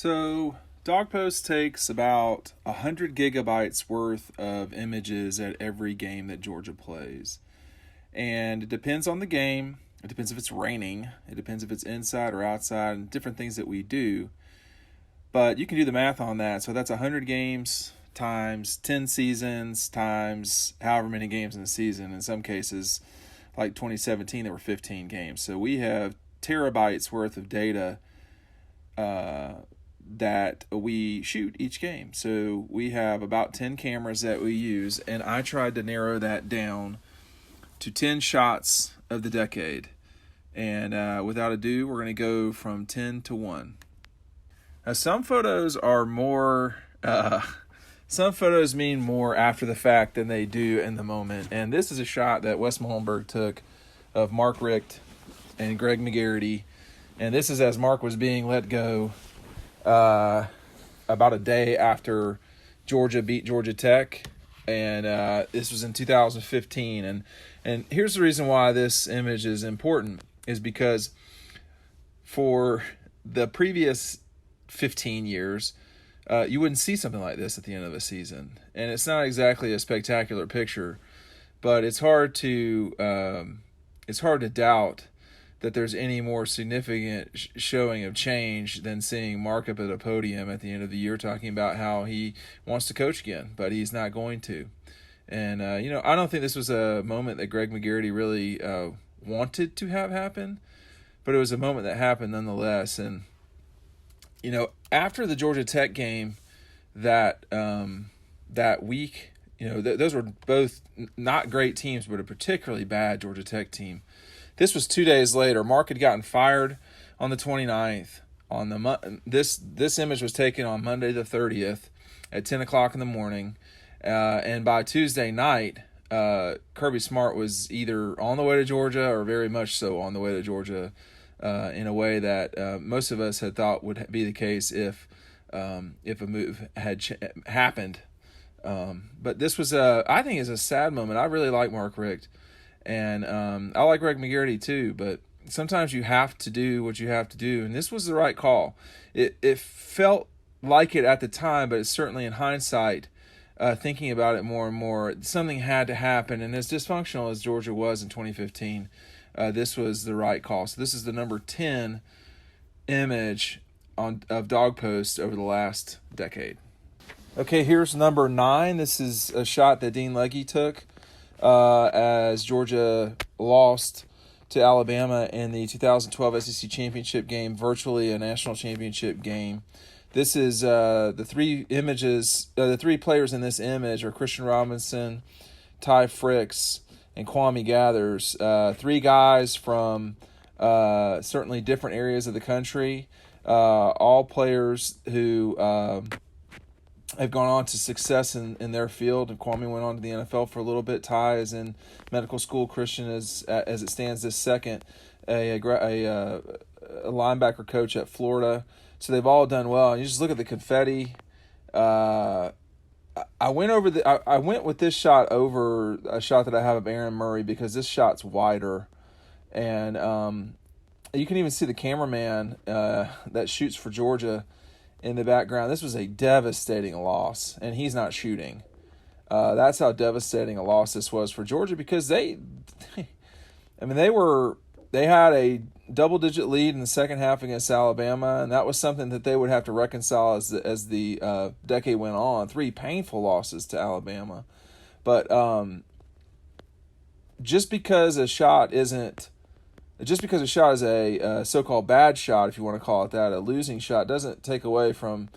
So, Dawg Post takes about 100 gigabytes worth of images at every game that Georgia plays. And it depends on the game. It depends if it's raining. It depends if it's inside or outside and different things that we do. But you can do the math on that. So that's 100 games times 10 seasons times however many games in the season. In some cases, like 2017, there were 15 games. So we have terabytes worth of data that we shoot each game. So we have about 10 cameras that we use, and I tried to narrow that down to 10 shots of the decade. And without ado, we're going to go from 10 to 1. Now, some photos are more, some photos mean more after the fact than they do in the moment. And this is a shot that Wes Muhlenberg took of Mark Richt and Greg McGarity. And this is as Mark was being let go about a day after Georgia beat Georgia Tech. And this was in 2015. And here's the reason why this image is important, is because for the previous 15 years, you wouldn't see something like this at the end of a season. And it's not exactly a spectacular picture, but it's hard to doubt that there's any more significant showing of change than seeing Mark up at a podium at the end of the year talking about how he wants to coach again, but he's not going to. And, I don't think this was a moment that Greg McGarity really wanted to have happen, but it was a moment that happened nonetheless. And, after the Georgia Tech game that week, those were both not great teams, but a particularly bad Georgia Tech team. This was 2 days later. Mark had gotten fired on the 29th. This image was taken on Monday the 30th at 10 o'clock in the morning. And by Tuesday night, Kirby Smart was either on the way to Georgia or very much so on the way to Georgia in a way that most of us had thought would be the case if a move had happened. But this was, I think, is a sad moment. I really like Mark Richt. And I like Greg McGarity too, but sometimes you have to do what you have to do. And this was the right call. It felt like it at the time, but it's certainly in hindsight, thinking about it more and more, something had to happen. And as dysfunctional as Georgia was in 2015, this was the right call. So this is the number 10 image of Dawg Post over the last decade. Okay, here's number 9. This is a shot that Dean Legge took as Georgia lost to Alabama in the 2012 SEC championship game, virtually a national championship game. This is the three images. The three players in this image are Christian Robinson, Ty Fricks, and Kwame Gathers. Three guys from certainly different areas of the country. All players who have gone on to success in their field. And Kwame went on to the NFL for a little bit. Ty is in medical school. Christian is, as it stands this second, a linebacker coach at Florida. So they've all done well. And you just look at the confetti. I went with this shot over a shot that I have of Aaron Murray because this shot's wider, and you can even see the cameraman that shoots for Georgia in the background. This was a devastating loss, and he's not shooting. That's how devastating a loss this was for Georgia, because they had a double-digit lead in the second half against Alabama, and that was something that they would have to reconcile as the decade went on. 3 painful losses to Alabama, but just because a shot is a so-called bad shot, if you want to call it that, a losing shot, doesn't take away from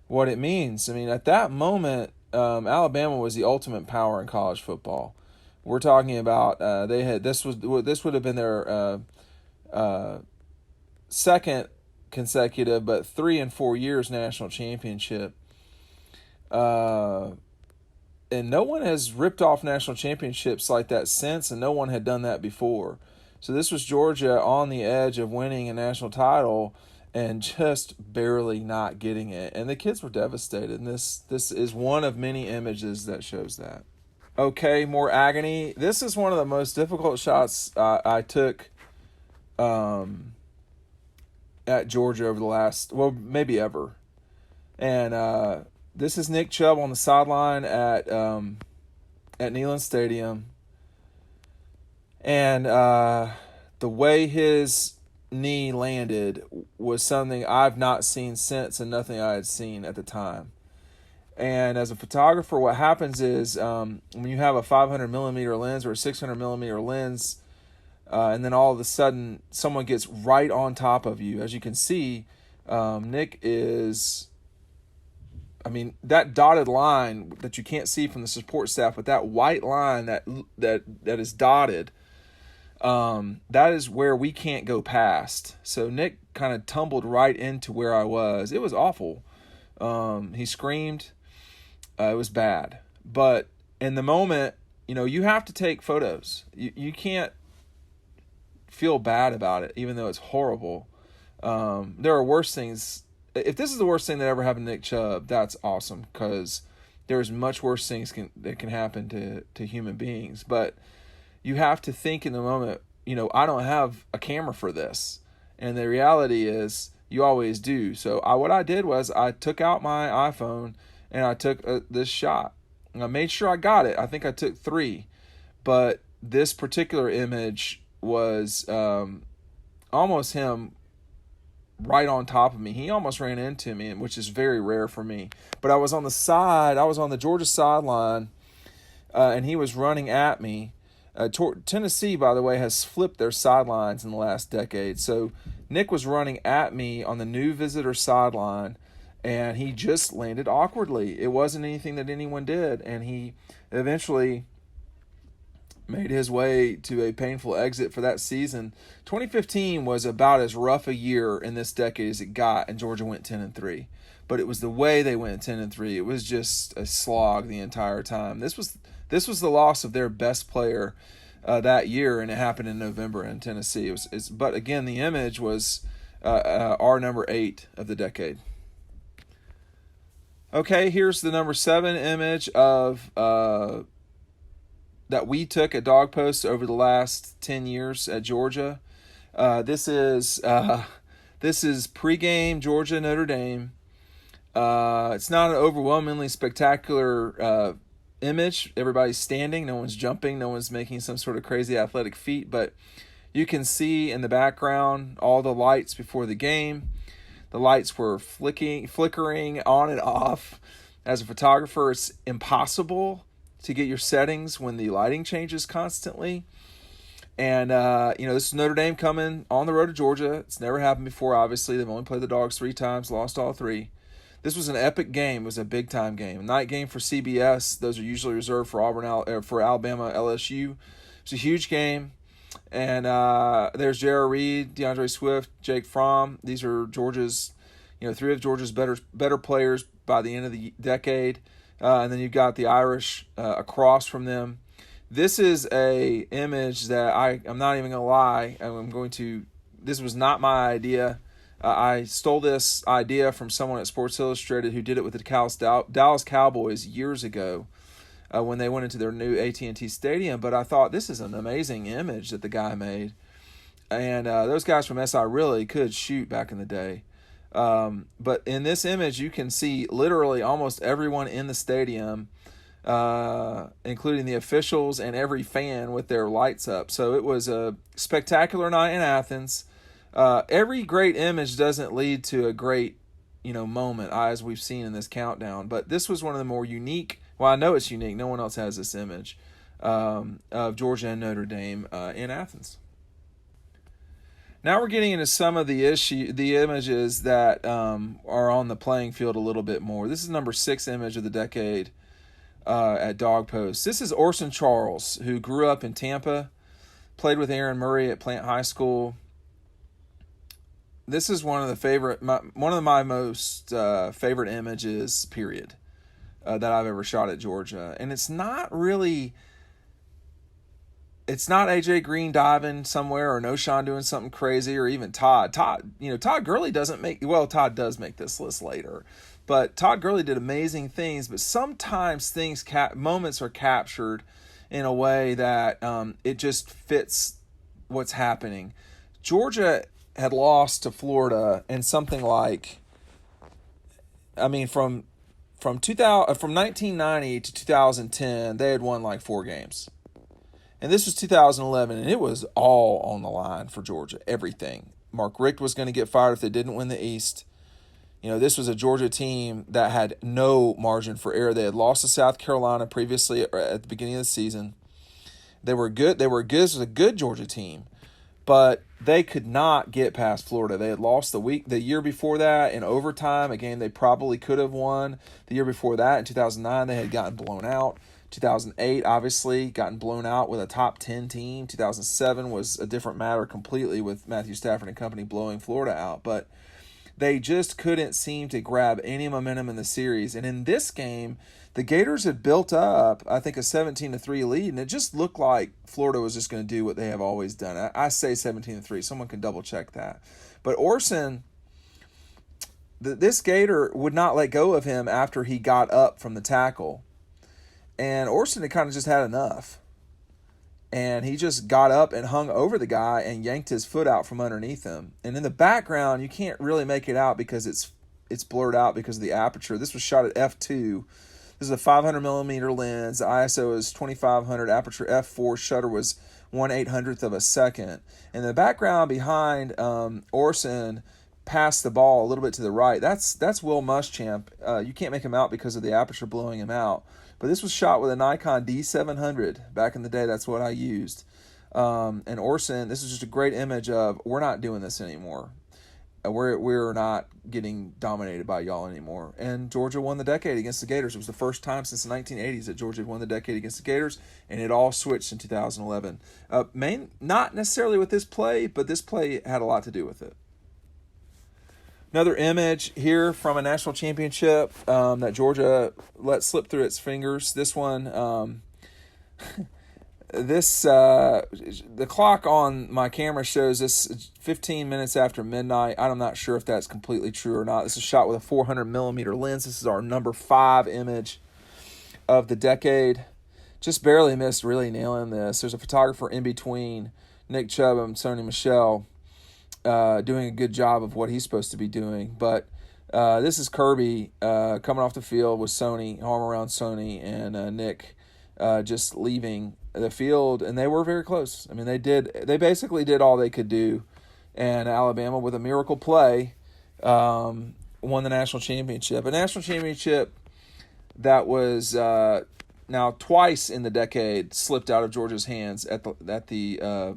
what it means. I mean, at that moment, Alabama was the ultimate power in college football. We're talking about this would have been their second consecutive, but 3 and 4 years national championship. And no one has ripped off national championships like that since, and no one had done that before. So this was Georgia on the edge of winning a national title and just barely not getting it. And the kids were devastated. And this is one of many images that shows that. Okay, more agony. This is one of the most difficult shots I took at Georgia over the last, maybe ever. And this is Nick Chubb on the sideline at Neyland Stadium. And the way his knee landed was something I've not seen since, and nothing I had seen at the time. And as a photographer, what happens is when you have a 500 millimeter lens or a 600 millimeter lens, and then all of a sudden someone gets right on top of you, as you can see, Nick is, I mean, that dotted line that you can't see from the support staff, but that white line that is dotted, that is where we can't go past. So Nick kind of tumbled right into where I was. It was awful. He screamed. It was bad. But in the moment, you have to take photos. You can't feel bad about it, even though it's horrible. There are worse things. If this is the worst thing that ever happened to Nick Chubb, that's awesome, because there's much worse things that can happen to human beings. But you have to think in the moment, I don't have a camera for this. And the reality is you always do. So what I did was I took out my iPhone and I took this shot. And I made sure I got it. I think I took 3. But this particular image was almost him right on top of me. He almost ran into me, which is very rare for me. But I was on the side. I was on the Georgia sideline, and he was running at me. Tennessee, by the way, has flipped their sidelines in the last decade. So Nick was running at me on the new visitor sideline, and he just landed awkwardly. It wasn't anything that anyone did, and he eventually made his way to a painful exit for that season. 2015 was about as rough a year in this decade as it got, and Georgia went 10-3. But it was the way they went 10-3. It was just a slog the entire time. This was the loss of their best player that year, and it happened in November in Tennessee. But again, the image was our number 8 of the decade. Okay, here's the number 7 image of that we took at Dawg Post over the last 10 years at Georgia. This is pregame Georgia Notre Dame. It's not an overwhelmingly spectacular image. Everybody's standing, no one's jumping, no one's making some sort of crazy athletic feat, but you can see in the background all the lights before the game. The lights were flickering on and off. As a photographer, it's impossible to get your settings when the lighting changes constantly. And, this is Notre Dame coming on the road to Georgia. It's never happened before, obviously. They've only played the Dogs 3 times, lost all 3. This was an epic game. It was a big-time game. A night game for CBS. Those are usually reserved for Alabama, LSU. It's a huge game. And there's J.R. Reed, DeAndre Swift, Jake Fromm. These are Georgia's, 3 of Georgia's better players by the end of the decade. And then you've got the Irish across from them. This is a image that I'm not even going to lie. This was not my idea. I stole this idea from someone at Sports Illustrated who did it with the Dallas Cowboys years ago when they went into their new AT&T Stadium. But I thought, this is an amazing image that the guy made. And those guys from SI really could shoot back in the day. But in this image, you can see literally almost everyone in the stadium, including the officials and every fan with their lights up. So it was a spectacular night in Athens. Every great image doesn't lead to a great, moment, as we've seen in this countdown. But this was one of the more unique. Well, I know it's unique. No one else has this image of Georgia and Notre Dame in Athens. Now we're getting into some of the images that are on the playing field a little bit more. This is number 6 image of the decade at Dawg Post. This is Orson Charles, who grew up in Tampa, played with Aaron Murray at Plant High School. This is one of my most favorite images, period, that I've ever shot at Georgia. And it's not AJ Green diving somewhere or Noshawn doing something crazy, or even Todd. Todd Gurley Todd does make this list later. But Todd Gurley did amazing things, but sometimes moments are captured in a way that it just fits what's happening. Georgia had lost to Florida in something like I mean, from 2000 from 1990 to 2010, they had won like 4 games. And this was 2011, and it was all on the line for Georgia, everything. Mark Richt was going to get fired if they didn't win the East. You know, this was a Georgia team that had no margin for error. They had lost to South Carolina previously at the beginning of the season. They were good. This was a good Georgia team, but they could not get past Florida. They had lost the year before that in overtime, a game they probably could have won. The year before that, in 2009, they had gotten blown out. 2008, obviously, gotten blown out with a top 10 team. 2007 was a different matter completely with Matthew Stafford and company blowing Florida out. But they just couldn't seem to grab any momentum in the series. And in this game, the Gators had built up, I think, a 17-3 lead, and it just looked like Florida was just going to do what they have always done. I say 17-3. Someone can double-check that. But Orson, this Gator would not let go of him after he got up from the tackle. And Orson had kind of just had enough. And he just got up and hung over the guy and yanked his foot out from underneath him. And in the background, you can't really make it out because it's blurred out because of the aperture. This was shot at f2. This is a 500mm lens. The ISO is 2500. Aperture f4. Shutter was 1/800th of a second. In the background behind Orson passed the ball a little bit to the right. That's Will Muschamp. You can't make him out because of the aperture blowing him out. But this was shot with a Nikon D700. Back in the day, that's what I used. And Orson, this is just a great image of, we're not doing this anymore. We're not getting dominated by y'all anymore. And Georgia won the decade against the Gators. It was the first time since the 1980s that Georgia had won the decade against the Gators, and it all switched in 2011. Not necessarily with this play, but this play had a lot to do with it. Another image here from a national championship that Georgia let slip through its fingers. This one, the clock on my camera shows this 15 minutes after midnight. I'm not sure if that's completely true or not. This is shot with a 400mm lens. This is our number 5 image of the decade. Just barely missed really nailing this. There's a photographer in between Nick Chubb and Sony Michel, doing a good job of what he's supposed to be doing. But this is Kirby coming off the field with Sony, arm around Sony, and Nick just leaving the field, and they were very close. I mean, they basically did all they could do, and Alabama, with a miracle play, won the national championship. A national championship that was now twice in the decade slipped out of Georgia's hands at the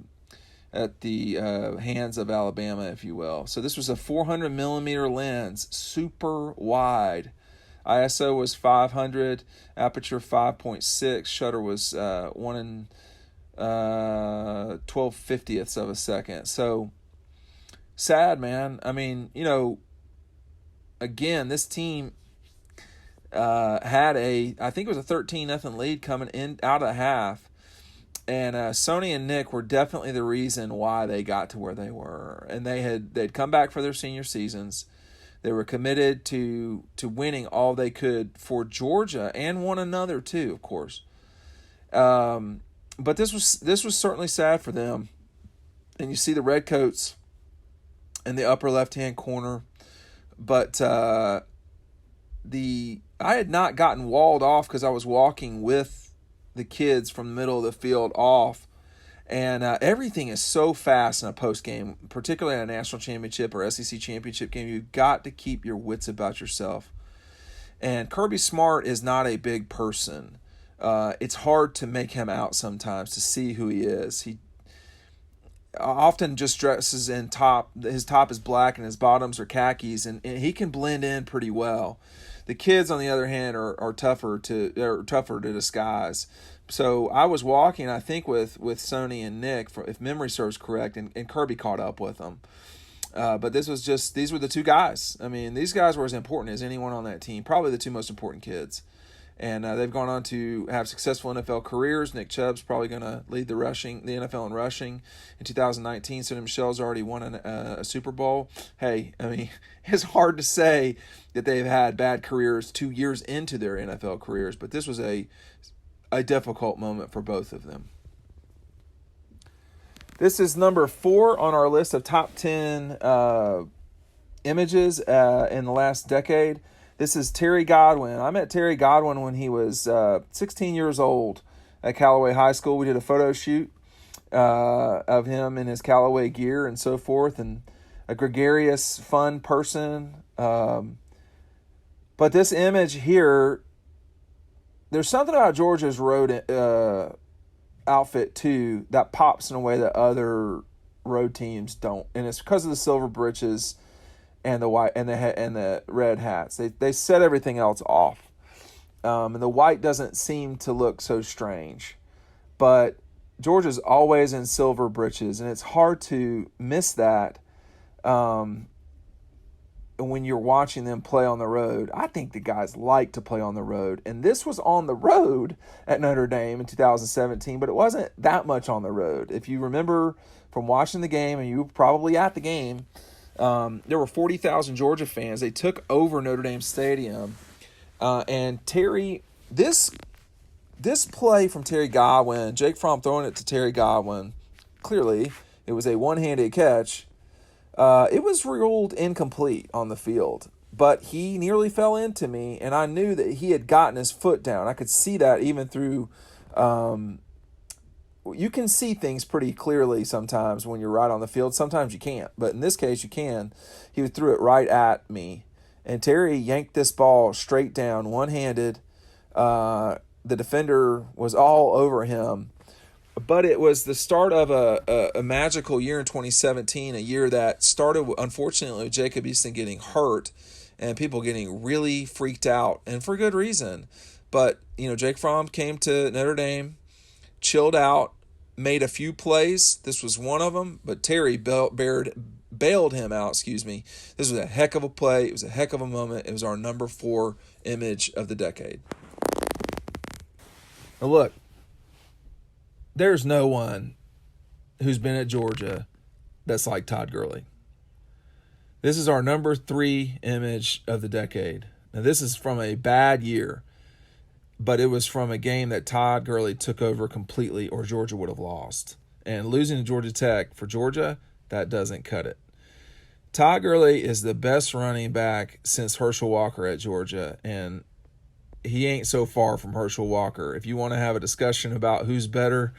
hands of Alabama, if you will. So this was a 400mm lens, super wide. ISO was 500, aperture 5.6, shutter was 1 12/50ths of a second. So sad, man. I mean, again, this team had I think it was a 13-0 lead coming in out of the half. And Sony and Nick were definitely the reason why they got to where they were. And they'd come back for their senior seasons. They were committed to winning all they could for Georgia and one another too, of course. But this was certainly sad for them. And you see the Redcoats in the upper left-hand corner. But I had not gotten walled off because I was walking with the kids from the middle of the field off. And everything is so fast in a post game, particularly in a national championship or SEC championship game. You've got to keep your wits about yourself. And Kirby Smart is not a big person. It's hard to make him out sometimes, to see who he is. He often just dresses in top. His top is black and his bottoms are khakis, and he can blend in pretty well. The kids, on the other hand, are tougher to disguise. So I was walking, I think, with Sony and Nick, if memory serves correct, and Kirby caught up with them. But these were the two guys. I mean, these guys were as important as anyone on that team, probably the two most important kids. And they've gone on to have successful NFL careers. Nick Chubb's probably going to lead the NFL in rushing in 2019. Sonny Michel's already won a Super Bowl. Hey, I mean, it's hard to say that they've had bad careers 2 years into their NFL careers, but this was a difficult moment for both of them. This is number 4 on our list of top 10 images in the last decade. This is Terry Godwin. I met Terry Godwin when he was 16 years old at Callaway High School. We did a photo shoot of him in his Callaway gear and so forth, and a gregarious, fun person. But this image here, there's something about Georgia's road outfit too that pops in a way that other road teams don't, and it's because of the silver breeches and the white and the red hats. They set everything else off, and the white doesn't seem to look so strange. But Georgia's always in silver breeches, and it's hard to miss that when you're watching them play on the road. I think the guys like to play on the road, and this was on the road at Notre Dame in 2017, but it wasn't that much on the road. If you remember from watching the game, and you were probably at the game, there were 40,000 Georgia fans. They took over Notre Dame Stadium, and Terry, this play from Terry Godwin, Jake Fromm throwing it to Terry Godwin, clearly it was a one-handed catch. It was ruled incomplete on the field, but he nearly fell into me, and I knew that he had gotten his foot down. I could see that even through you can see things pretty clearly sometimes when you're right on the field. Sometimes you can't, but in this case you can. He threw it right at me, and Terry yanked this ball straight down, one-handed. The defender was all over him. But it was the start of a magical year in 2017, a year that started, unfortunately, with Jacob Eason getting hurt and people getting really freaked out, and for good reason. But, Jake Fromm came to Notre Dame, chilled out, made a few plays. This was one of them, but Terry bailed him out, This was a heck of a play. It was a heck of a moment. It was our number 4 image of the decade. Now, look. There's no one who's been at Georgia that's like Todd Gurley. This is our number 3 image of the decade. Now, this is from a bad year, but it was from a game that Todd Gurley took over completely, or Georgia would have lost. And losing to Georgia Tech for Georgia, that doesn't cut it. Todd Gurley is the best running back since Herschel Walker at Georgia, and he ain't so far from Herschel Walker. If you want to have a discussion about who's better,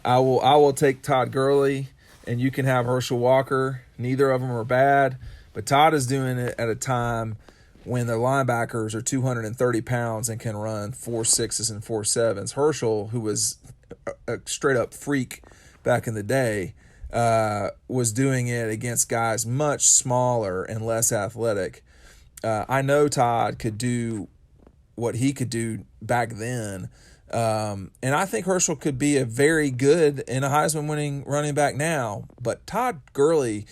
I will take Todd Gurley, and you can have Herschel Walker. Neither of them are bad, but Todd is doing it at a time when the linebackers are 230 pounds and can run 4.6s and 4.7s. Herschel, who was a straight-up freak back in the day, was doing it against guys much smaller and less athletic. I know Todd could do what he could do back then, and I think Herschel could be a very good and a Heisman-winning running back now. But Todd Gurley,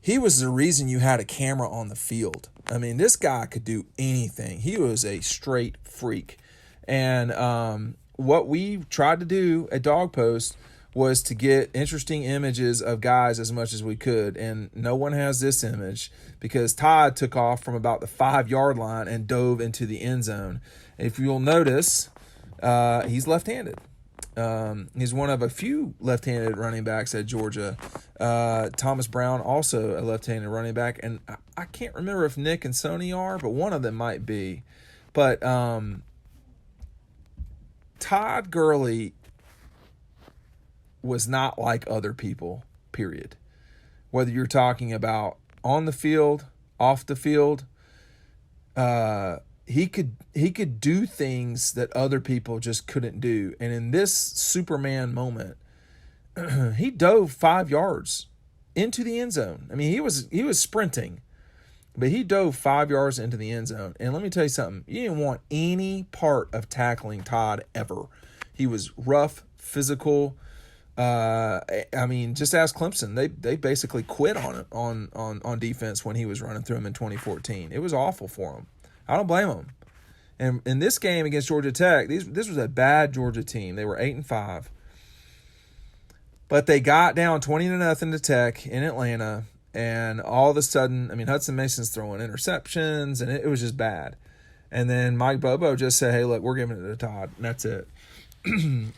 he was the reason you had a camera on the field. I mean, this guy could do anything. He was a straight freak. And what we tried to do at Dawg Post was to get interesting images of guys as much as we could. And no one has this image because Todd took off from about the 5-yard line and dove into the end zone. If you'll notice, he's left-handed. He's one of a few left-handed running backs at Georgia. Thomas Brown, also a left-handed running back. And I can't remember if Nick and Sony are, but one of them might be. But Todd Gurley was not like other people, period. Whether you're talking about on the field, off the field, he could do things that other people just couldn't do. And in this Superman moment, he dove 5 yards into the end zone. I mean, he was sprinting, but he dove 5 yards into the end zone. And let me tell you something, you didn't want any part of tackling Todd ever. He was rough, physical. I mean, just ask Clemson. They basically quit on defense when he was running through them in 2014. It was awful for him. I don't blame him. And in this game against Georgia Tech, this was a bad Georgia team. They were 8-5, but they got down 20-0 to Tech in Atlanta, and all of a sudden, I mean, Hudson Mason's throwing interceptions, and it was just bad. And then Mike Bobo just said, "Hey, look, we're giving it to Todd," and that's it.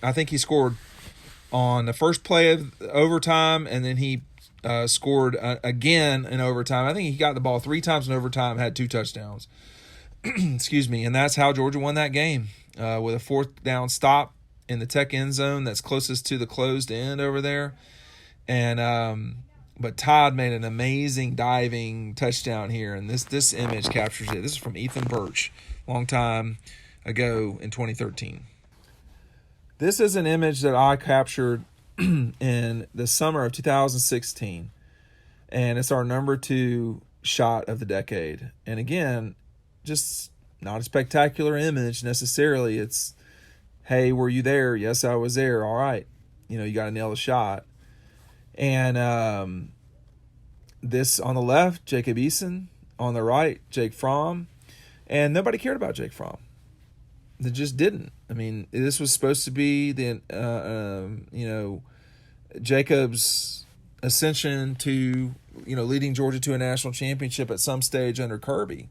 I think he scored on the first play of overtime, and then he scored again in overtime. I think he got the ball 3 times in overtime, had 2 touchdowns. Excuse me. And that's how Georgia won that game, with a 4th down stop in the Tech end zone that's closest to the closed end over there. And but Todd made an amazing diving touchdown here, and this image captures it. This is from Ethan Burch, long time ago in 2013. This is an image that I captured in the summer of 2016, and it's our number 2 shot of the decade. And again, just not a spectacular image necessarily. It's, hey, were you there? Yes, I was there. All right. You got to nail the shot. And this on the left, Jacob Eason. On the right, Jake Fromm. And nobody cared about Jake Fromm. They just didn't. I mean, this was supposed to be the Jacob's ascension to leading Georgia to a national championship at some stage under Kirby.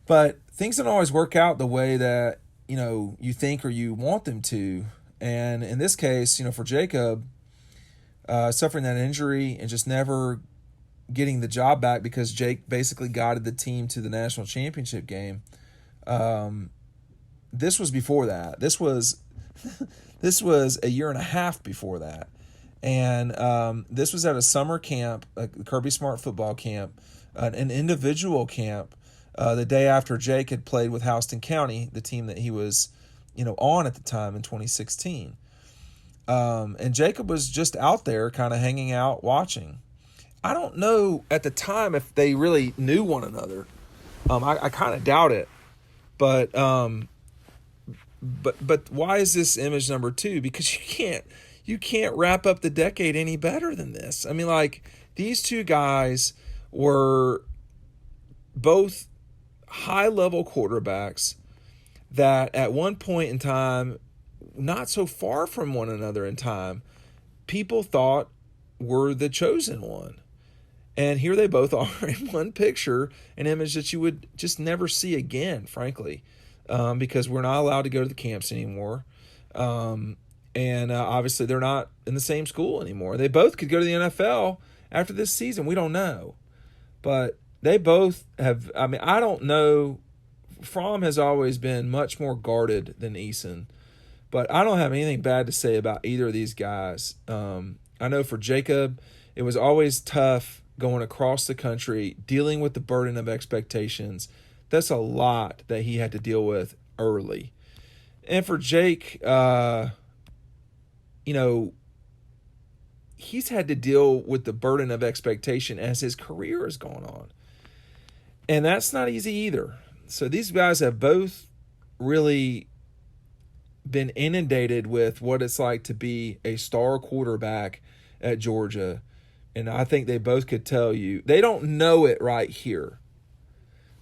But things don't always work out the way that you think or you want them to. And in this case, for Jacob, suffering that injury and just never getting the job back because Jake basically guided the team to the national championship game. This was before that. This was a year and a half before that. And this was at a summer camp, a Kirby Smart football camp, an individual camp, the day after Jake had played with Houston County, the team that he was on at the time in 2016. And Jacob was just out there kind of hanging out, watching. I don't know at the time if they really knew one another. I kind of doubt it. But why is this image number 2? Because you can't wrap up the decade any better than this. I mean, like, these 2 guys were both high-level quarterbacks that at one point in time, not so far from one another in time, people thought were the chosen one. And here they both are in one picture, an image that you would just never see again, frankly, because we're not allowed to go to the camps anymore. And obviously they're not in the same school anymore. They both could go to the NFL after this season. We don't know. But they both have, I mean, I don't know. Fromm has always been much more guarded than Eason. But I don't have anything bad to say about either of these guys. I know for Jacob, it was always tough going across the country, dealing with the burden of expectations. That's a lot that he had to deal with early. And for Jake, he's had to deal with the burden of expectation as his career has gone on. And that's not easy either. So these guys have both really been inundated with what it's like to be a star quarterback at Georgia. And I think they both could tell you, they don't know it right here,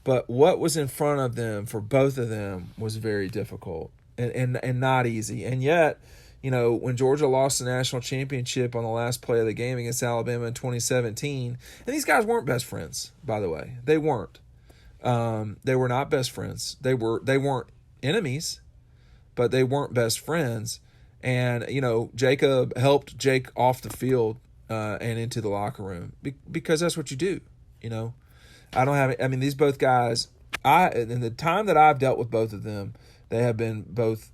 but what was in front of them for both of them was very difficult and not easy. And yet, when Georgia lost the national championship on the last play of the game against Alabama in 2017, and these guys weren't best friends, by the way. They weren't. They were not best friends. They weren't enemies, but they weren't best friends. And, Jacob helped Jake off the field and into the locker room because that's what you do. These both guys, in the time that I've dealt with both of them, they have been both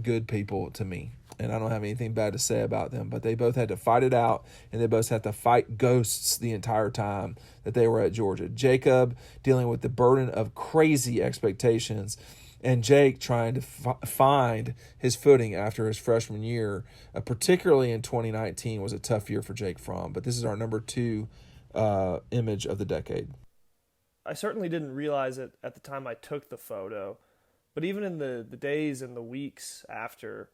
good people to me. And I don't have anything bad to say about them, but they both had to fight it out, and they both had to fight ghosts the entire time that they were at Georgia. Jacob dealing with the burden of crazy expectations, and Jake trying to find his footing after his freshman year, particularly in 2019, was a tough year for Jake Fromm. But this is our number 2 image of the decade. I certainly didn't realize it at the time I took the photo, but even in the days and the weeks after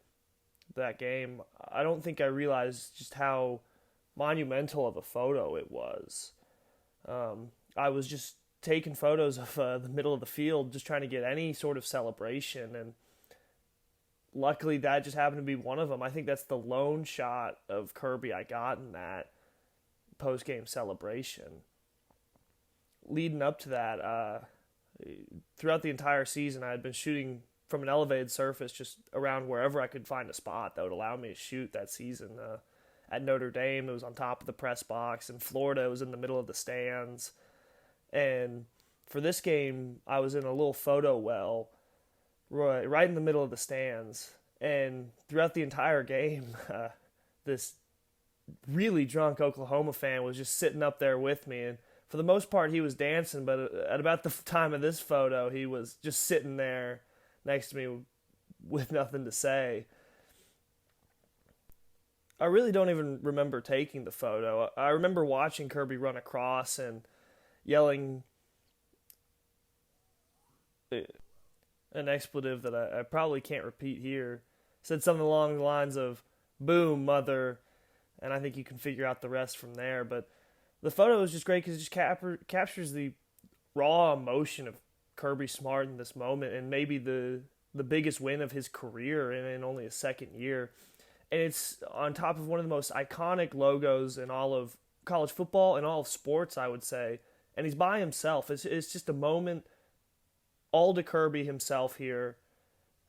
that game, I don't think I realized just how monumental of a photo it was. I was just taking photos of the middle of the field, just trying to get any sort of celebration, and luckily that just happened to be one of them. I think that's the lone shot of Kirby I got in that post-game celebration. Leading up to that, throughout the entire season, I had been shooting from an elevated surface just around wherever I could find a spot that would allow me to shoot that season. at Notre Dame, it was on top of the press box. In Florida, it was in the middle of the stands. And for this game, I was in a little photo well right in the middle of the stands. And throughout the entire game, this really drunk Oklahoma fan was just sitting up there with me. And for the most part, he was dancing, but at about the time of this photo, he was just sitting there next to me with nothing to say. I really don't even remember taking the photo. I remember watching Kirby run across and yelling an expletive that I probably can't repeat here. Said something along the lines of, "Boom, mother," and I think you can figure out the rest from there. But the photo is just great because it just captures the raw emotion of Kirby Smart in this moment, and maybe the biggest win of his career in only a second year. And it's on top of one of the most iconic logos in all of college football and all of sports, I would say. And he's by himself. It's just a moment all to Kirby himself here.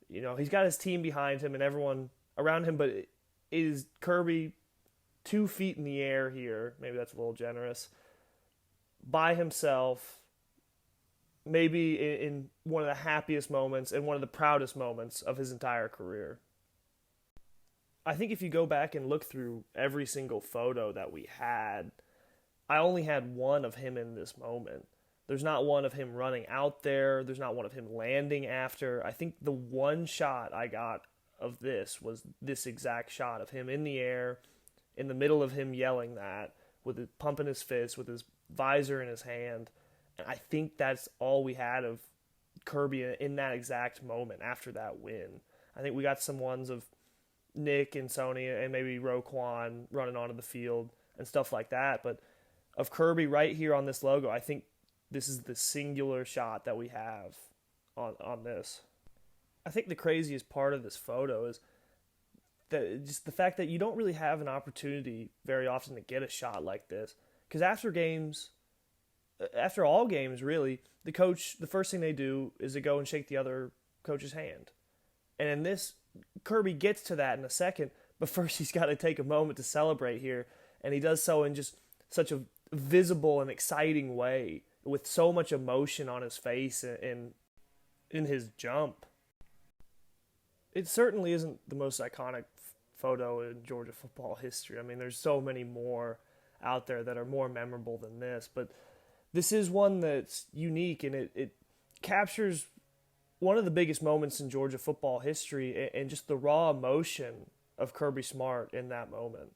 You know, he's got his team behind him and everyone around him, but it is Kirby 2 feet in the air here. Maybe that's a little generous. By himself, maybe in one of the happiest moments and one of the proudest moments of his entire career. I think if you go back and look through every single photo that we had, I only had one of him in this moment. There's not one of him running out there. There's not one of him landing after. I think the one shot I got of this was this exact shot of him in the air, in the middle of him yelling that, with it pumping his fist, with his visor in his hand. And I think that's all we had of Kirby in that exact moment after that win. I think we got some ones of Nick and Sony and maybe Roquan running onto the field and stuff like that. But of Kirby right here on this logo, I think this is the singular shot that we have on this. I think the craziest part of this photo is that just the fact that you don't really have an opportunity very often to get a shot like this. Because after all games, really, the coach, the first thing they do is to go and shake the other coach's hand. And in this, Kirby gets to that in a second, but first he's got to take a moment to celebrate here, and he does so in just such a visible and exciting way, with so much emotion on his face and in his jump. It certainly isn't the most iconic photo in Georgia football history. I mean, there's so many more out there that are more memorable than this, but this is one that's unique, and it captures one of the biggest moments in Georgia football history and just the raw emotion of Kirby Smart in that moment.